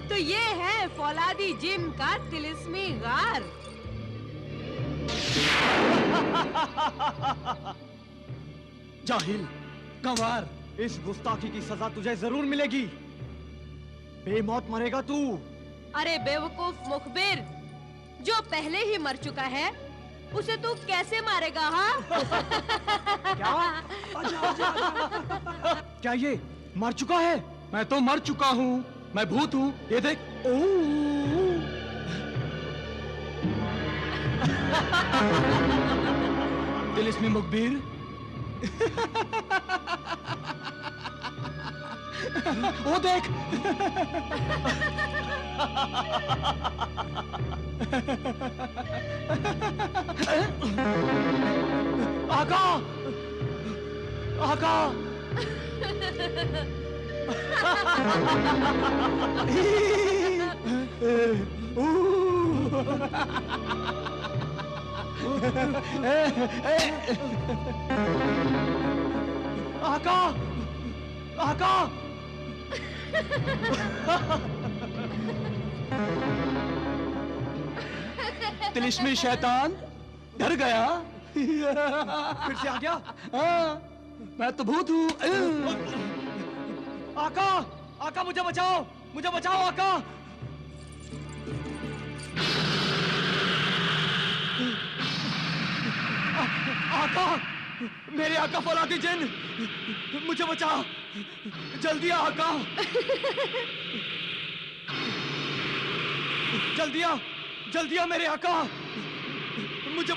तो ये है फौलादी जिन का तिलिस्मी गार। जाहिल, गंवार, इस गुस्ताखी की सजा तुझे जरूर मिलेगी। बेमौत मरेगा तू। अरे बेवकूफ मुखबिर, जो पहले ही मर चुका है उसे तू कैसे मारेगा? हाँ? क्या? आजा, आजा, आजा। क्या ये मर चुका है? मैं तो मर चुका हूँ, मैं भूत हूँ, ये देख। तिलिस्मी मुखबिर, वो देख। आका, आका। आका, आका। तिलिस्मी शैतान डर गया। फिर से आ गया? हाँ, मैं तो भूत हूँ। आका, आका मुझे बचाओ, मुझे बचाओ आका। आका, मेरे आका फौलादी जिन, मुझे बचा, जल्दी आ आका। जल्दी आ, जल्दी आ मेरे आका, मुझे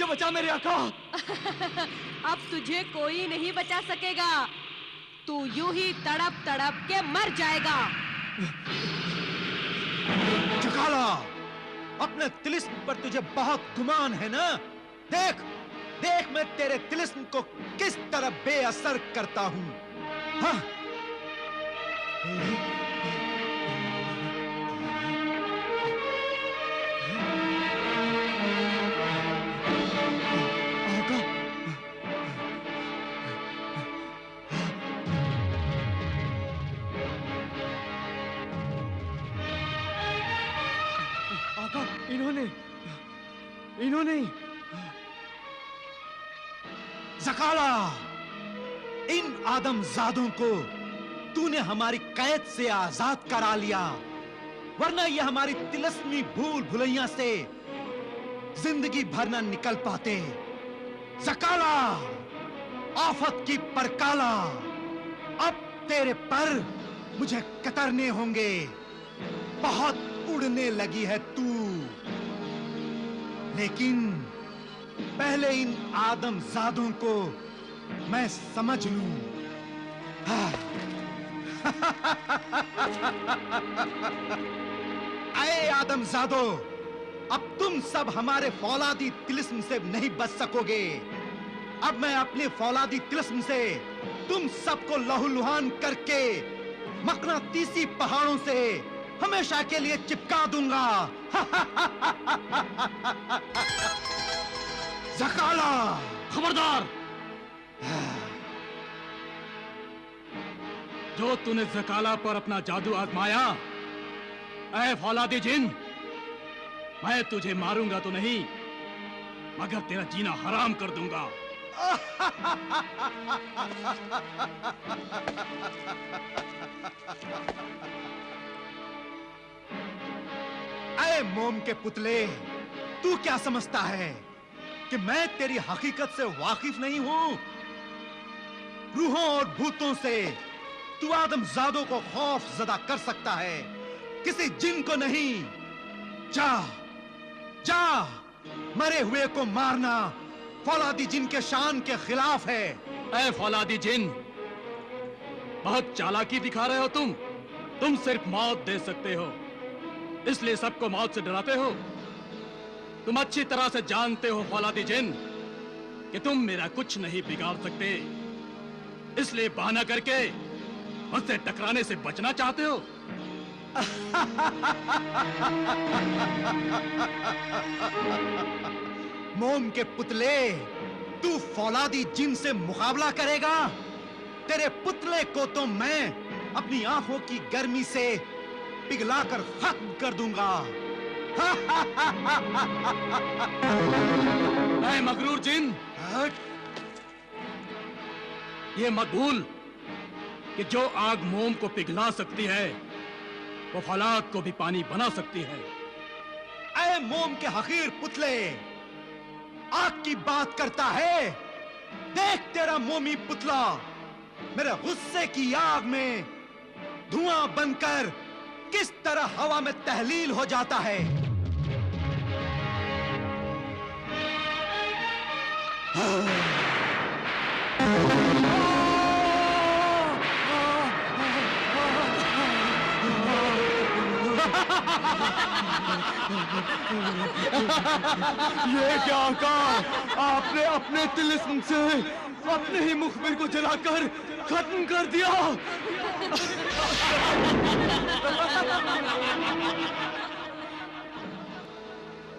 बचा मेरे आका। अब तुझे कोई नहीं बचा सकेगा, तू यूं ही तड़प तड़प के मर जाएगा। झकाला, अपने तिलिस्म पर तुझे बहुत गुमान है ना? देख, देख मैं तेरे तिलिस्म को किस तरह बेअसर करता हूं। हाँ? इन्होंने ज़काला, इन आदमजादों को तूने हमारी कैद से आजाद करा लिया, वरना ये हमारी तिलिस्मी भूल भुलैया से जिंदगी भर न निकल पाते। ज़काला, आफत की परकाला, अब तेरे पर मुझे कतरने होंगे। बहुत उड़ने लगी है तू, लेकिन पहले इन आदमजादों को मैं समझ लूं। ऐ आदमजादो, अब तुम सब हमारे फौलादी तिलिस्म से नहीं बच सकोगे। अब मैं अपने फौलादी तिलिस्म से तुम सबको लहूलुहान करके मकनातीसी पहाड़ों से हमेशा के लिए चिपका दूंगा। ज़काला, खबरदार! जो तूने ज़काला पर अपना जादू आजमाया, ऐ फौलादी जिन, मैं तुझे मारूंगा तो नहीं, मगर तेरा जीना हराम कर दूंगा। ऐ मोम के पुतले, तू क्या समझता है कि मैं तेरी हकीकत से वाकिफ नहीं हूं? रूहों और भूतों से तू आदमजादों को खौफ ज़दा कर सकता है, किसी जिन को नहीं। जा, जा, मरे हुए को मारना फौलादी जिन के शान के खिलाफ है। ऐ फौलादी जिन, बहुत चालाकी दिखा रहे हो तुम सिर्फ मौत दे सकते हो, इसलिए सबको मौत से डराते हो। तुम अच्छी तरह से जानते हो फौलादी जिन कि तुम मेरा कुछ नहीं बिगाड़ सकते, इसलिए बहाना करके मुझसे टकराने से बचना चाहते हो। मोम के पुतले, तू फौलादी जिन से मुकाबला करेगा? तेरे पुतले को तो मैं अपनी आंखों की गर्मी से पिघलाकर खत्म कर दूंगा। ऐ मगरूर जिन, ये मत भूल कि जो आग मोम को पिघला सकती है वो फौलाद को भी पानी बना सकती है। ऐ मोम के हकीर पुतले, आग की बात करता है। देख तेरा मोमी पुतला मेरे गुस्से की आग में धुआं बनकर किस तरह हवा में तहलील हो जाता है। ये क्या कहा आपने? अपने तिलिस्म से अपने ही मुखबिर को जलाकर खत्म कर दिया।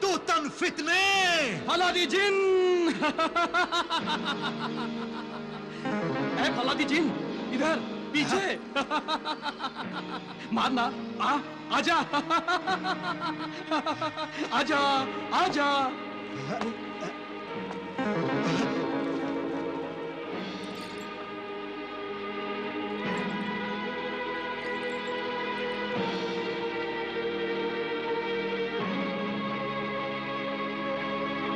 तू तन फितने फौलादी जिन! ऐ फौलादी जिन, इधर पीछे। मारना, आजा। आजा, आजा।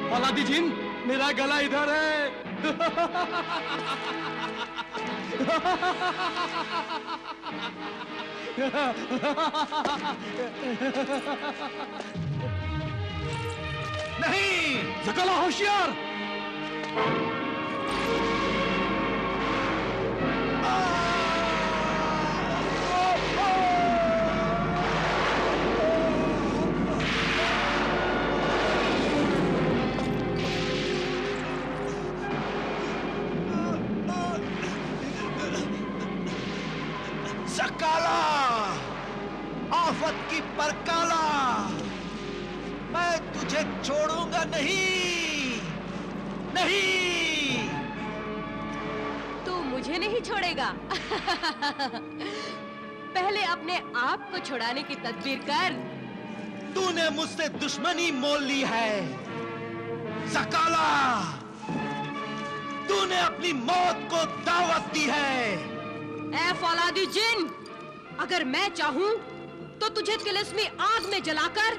फौलादी जिन, मेरा गला इधर है। नहीं, सकला होशियार। सकाला, आफत की परकाला, मैं तुझे छोड़ूंगा नहीं, नहीं। तू मुझे नहीं छोड़ेगा। पहले अपने आप को छुड़ाने की तदबीर कर। तूने मुझसे दुश्मनी मोल ली है सकाला। तूने अपनी मौत को दावत दी है। ऐ फौलादी जिन, अगर मैं चाहूं तो तुझे तिलिस्मी आग में जलाकर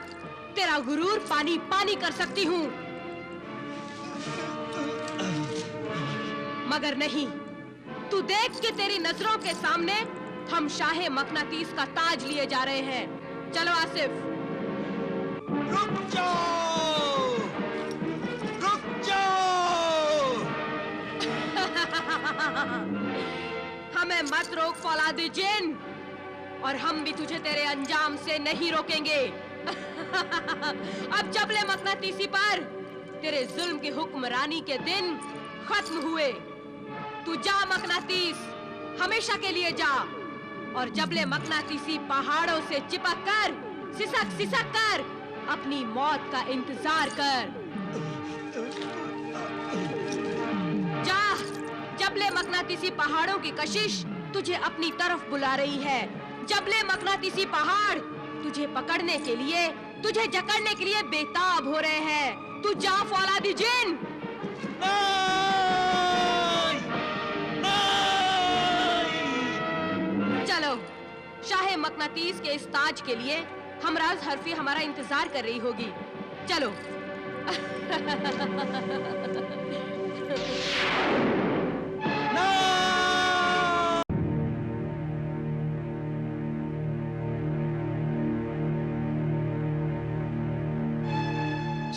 तेरा गुरूर पानी पानी कर सकती हूं, मगर नहीं। तू देख के तेरी नजरों के सामने हम शाहे मकनातीस का ताज लिए जा रहे हैं। चलो आसिफ। रुक जाओ, रुक जाओ। हमें मत रोक फौलादी जिन, और हम भी तुझे तेरे अंजाम से नहीं रोकेंगे। अब जबले मकनातीसी पर तेरे जुल्म की हुक्मरानी के दिन खत्म हुए। तू जा मकनातीस, हमेशा के लिए जा, और जबले मकनातीसी पहाड़ों से चिपक कर सिसक सिसक कर अपनी मौत का इंतजार कर। जा, जबले मकनातीसी पहाड़ों की कशिश तुझे अपनी तरफ बुला रही है। जबले मकनातीसी पहाड़ तुझे पकड़ने के लिए, तुझे जकड़ने के लिए बेताब हो रहे हैं। तू जा फौलादी जिन। नहीं, नहीं। चलो, शाहे मकनातीस के इस ताज के लिए हमराज हरफी हमारा इंतजार कर रही होगी। चलो।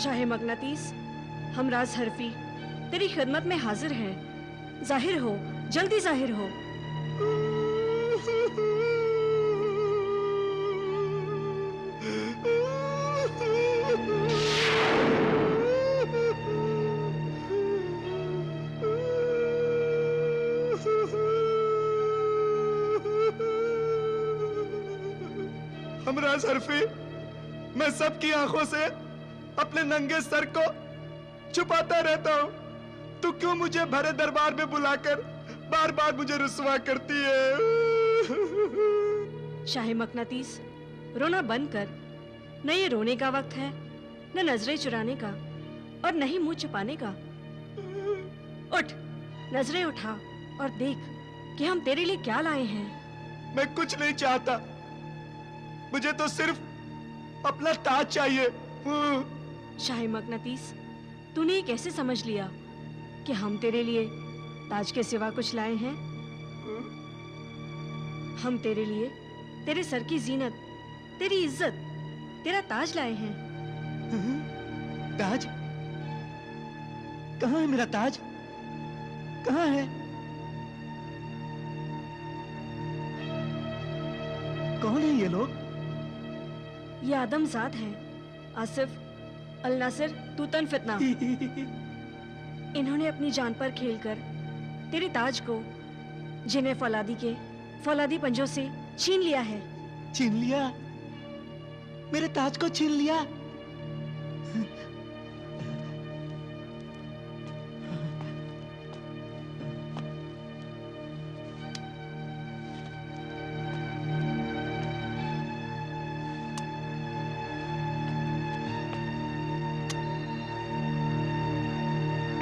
शाहे मकनातीस, हमराज हरफी तेरी खिदमत में हाजिर हैं। जाहिर हो, जल्दी जाहिर हो। हमराज हरफी, मैं सबकी आंखों से अपने नंगे सर को छुपाता रहता हूँ। तू क्यों मुझे भरे दरबार में बुलाकर बार बार मुझे रुस्वा करती है? शाहे मकनातीस, रोना बंद कर। न ये रोने का वक्त है, न नजरें चुराने का, और न ही मुंह छुपाने का। उठ, नजरें उठा और देख कि हम तेरे लिए क्या लाए हैं। मैं कुछ नहीं चाहता, मुझे तो सिर्फ अपना ताज चाहिए। शाहे मकनातीस, तूने ये कैसे समझ लिया कि हम तेरे लिए ताज के सिवा कुछ लाए हैं? हम तेरे लिए तेरे सर की जीनत, तेरी इज्जत, तेरा ताज लाए हैं। ताज? कहाँ है मेरा ताज? कहाँ है? कौन है ये लोग? ये आदमजाद हैं, आसिफ, अल नासिर, तूतन फितना। इन्होंने अपनी जान पर खेलकर तेरे ताज को, जिन्हें फौलादी पंजों से छीन लिया है। छीन लिया? मेरे ताज को छीन लिया?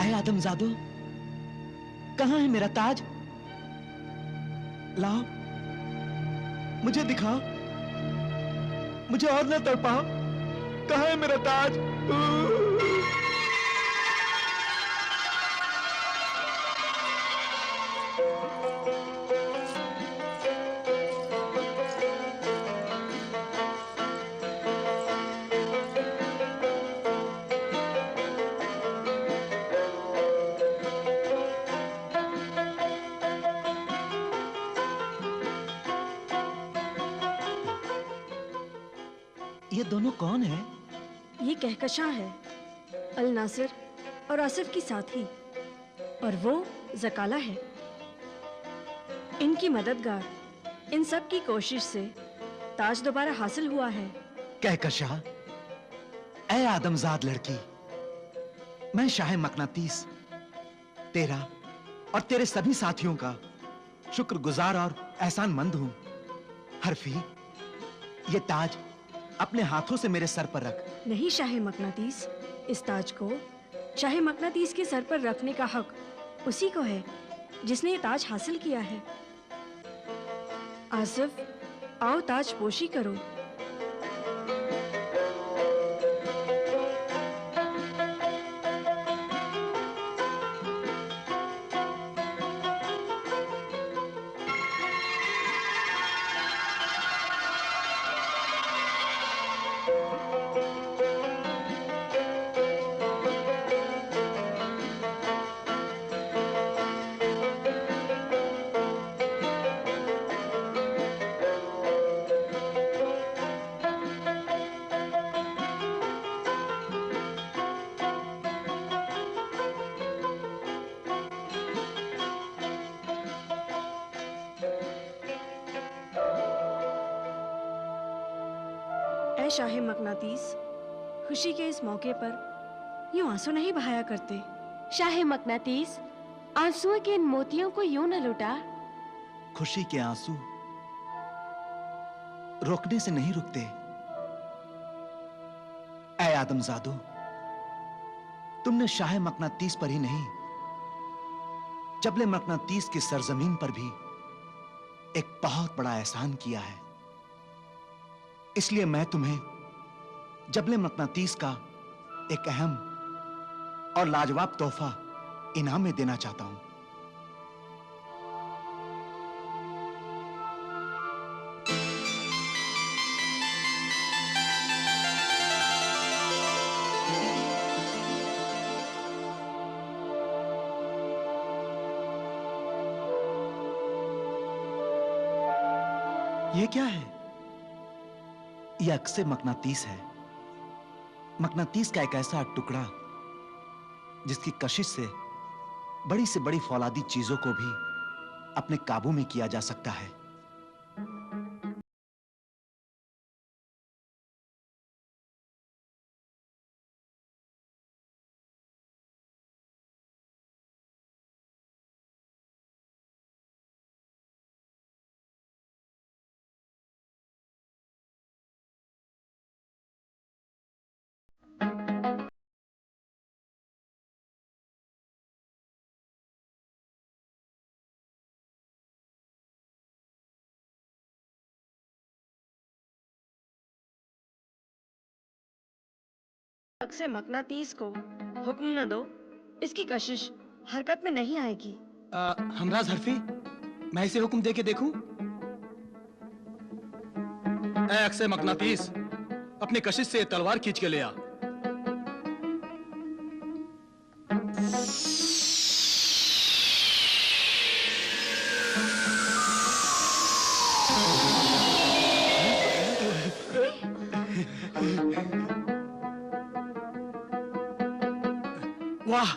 ऐ आदमजादो, कहाँ है मेरा ताज? लाओ, मुझे दिखाओ, मुझे और न तड़पाओ। कहाँ है मेरा ताज? ये दोनों कौन है? ये कहकशां है, अल नासिर और आसिफ की साथी, और वो ज़काला है, इनकी मददगार। इन सब की कोशिश से ताज दोबारा हासिल हुआ है। कहकशा, ऐ आदमजाद लड़की, मैं शाह मकनातीस तेरा और तेरे सभी साथियों का शुक्रगुजार और एहसानमंद हूं। हरफी, ये ताज अपने हाथों से मेरे सर पर रख। नहीं शाहे मकनातीस, इस ताज को शाहे मकनातीस के सर पर रखने का हक उसी को है जिसने ये ताज हासिल किया है। आसिफ, आओ ताज पोशी करो। ऐ शाहे मकनातीस, खुशी के इस मौके पर यूं आंसू नहीं बहाया करते। शाहे मकनातीस, आंसुओं के इन मोतियों को यूं न लुटा। खुशी के आंसू रोकने से नहीं रुकते। ऐ आदमजादो, तुमने शाह मकनातीस पर ही नहीं, जबले मकनातीस की सरजमीन पर भी एक बहुत बड़ा एहसान किया है। इसलिए मैं तुम्हें जबले मकनातीस का एक अहम और लाजवाब तोहफा इनाम में देना चाहता हूं। ये क्या है? यह अक्से मकनातीस है। मकनातीस का एक ऐसा टुकड़ा जिसकी कशिश से बड़ी फौलादी चीजों को भी अपने काबू में किया जा सकता है। से मकनातीस को हुक्म न दो, इसकी कशिश हरकत में नहीं आएगी। हमराज हरफी, मैं इसे हुक्म दे के देखूं? ऐ अक्से मकनातीस, अपनी कशिश से तलवार खींच के ले आ। वाह,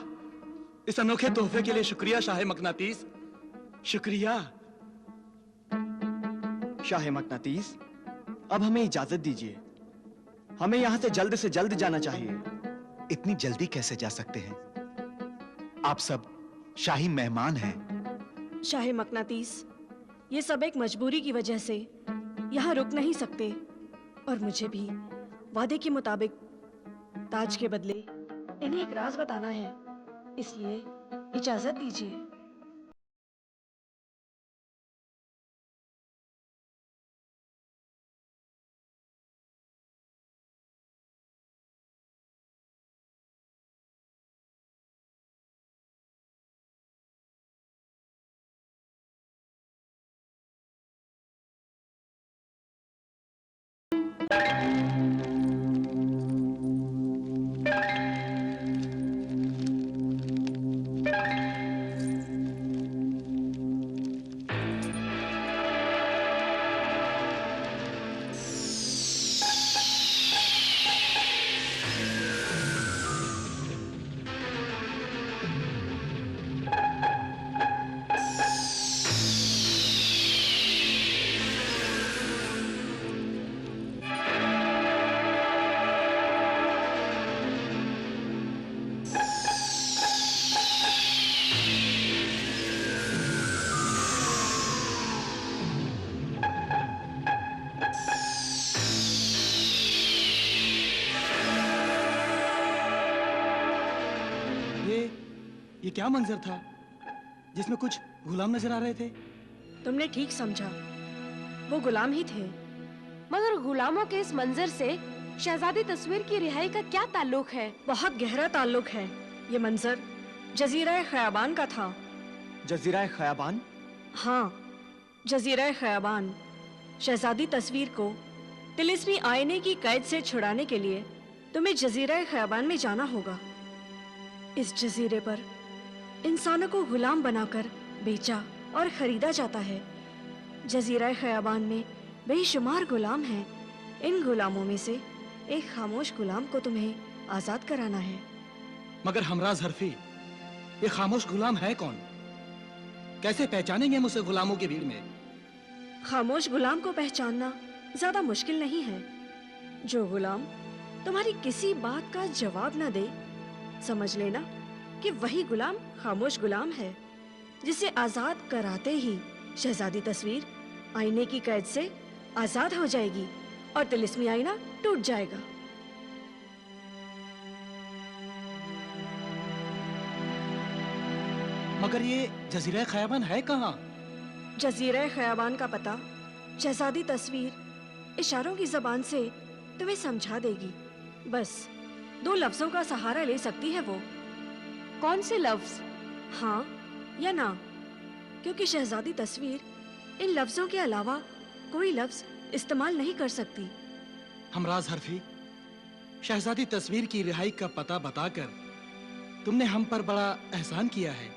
इस अनोखे तोहफे के लिए शुक्रिया शाह मकनातीस, शुक्रिया। शाह मकनातीस, अब हमें इजाजत दीजिए। हमें यहां से जल्द जाना चाहिए। इतनी जल्दी कैसे जा सकते हैं? आप सब शाही मेहमान हैं। शाह मकनातीस, ये सब एक मजबूरी की वजह से यहाँ रुक नहीं सकते, और मुझे भी वादे के मुताबिक ताज के बदले इन्हें एक राज बताना है, इसलिए इजाजत दीजिए। ये क्या मंजर था जिसमें कुछ गुलाम नजर आ रहे थे? तुमने ठीक समझा, वो गुलाम ही थे। मगर गुलामों के इस मंजर से शहजादी तस्वीर की रिहाई का क्या ताल्लुक है? बहुत गहरा ताल्लुक है। ये मंजर जजीरा ख़याबान का था। जजीरा ख़याबान? हाँ, जजीरा ख़याबान। शहजादी तस्वीर को तिलिस्मी आईने की कैद से छुड़ाने के लिए तुम्हें जजीरा ख़याबान में जाना होगा। इस जजीरे पर इंसानों को गुलाम बनाकर बेचा और खरीदा जाता है। जजीरा ख़याबान में बेशुमार गुलाम हैं। इन गुलामों में से एक खामोश गुलाम को तुम्हें आजाद कराना है। मगर हमराज हरफी, ये खामोश गुलाम है कौन? कैसे पहचानेंगे हम उसे गुलामों की भीड़ में? खामोश गुलाम को पहचानना ज्यादा मुश्किल नहीं है। जो गुलाम तुम्हारी किसी बात का जवाब न दे, समझ लेना कि वही गुलाम खामोश गुलाम है, जिसे आजाद कराते ही शहजादी तस्वीर आईने की कैद से आजाद हो जाएगी और तिलिस्मी आईना टूट जाएगा। मगर ये जजीरा ख़याबान है कहाँ? जजीरा ख़याबान का पता शहजादी तस्वीर इशारों की जबान से तुम्हें समझा देगी। बस 2 लफ्जों का सहारा ले सकती है वो। कौन से लफ्ज? हाँ या ना, क्योंकि शहजादी तस्वीर इन लफ्जों के अलावा कोई लफ्ज इस्तेमाल नहीं कर सकती। हमराज हरफी, शहजादी तस्वीर की रिहाई का पता बताकर तुमने हम पर बड़ा एहसान किया है।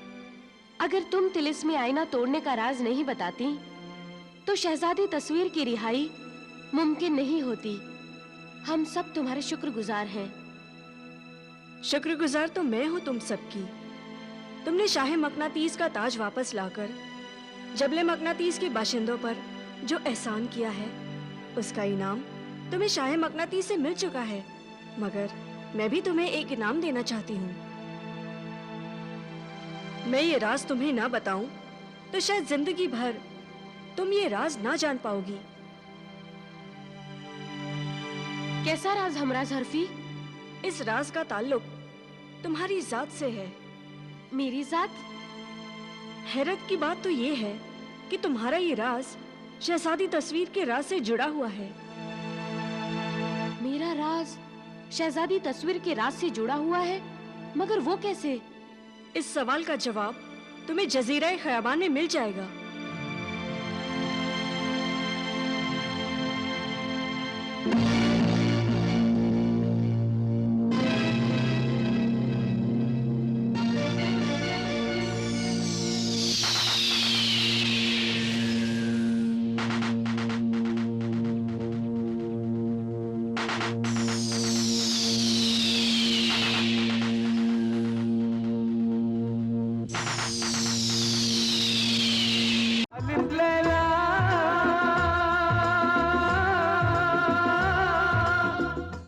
अगर तुम तिलिस्मी आईना तोड़ने का राज नहीं बताती तो शहजादी तस्वीर की रिहाई मुमकिन नहीं होती। हम सब तुम्हारे शुक्रगुजार हैं। शुक्रगुजार तो मैं हूँ तुम सबकी। तुमने शाह मकनातीस का ताज वापस लाकर जबले मकनातीस के बाशिंदों पर जो एहसान किया है, उसका इनाम तुम्हें शाह मकनातीस से मिल चुका है। मगर मैं भी तुम्हें एक इनाम देना चाहती हूँ। मैं ये राज तुम्हें ना बताऊं तो शायद जिंदगी भर तुम ये राज ना जान पाओगी। कैसा राज हमराज हरफी? इस राज का ताल्लुक तुम्हारी जात से है। मेरी जात? हैरत की बात तो ये है कि तुम्हारा ये राज शहजादी तस्वीर के राज से जुड़ा हुआ है। मेरा राज शहजादी तस्वीर के राज से जुड़ा हुआ है, मगर वो कैसे? इस सवाल का जवाब तुम्हें जजीरा ख़याबान में मिल जाएगा।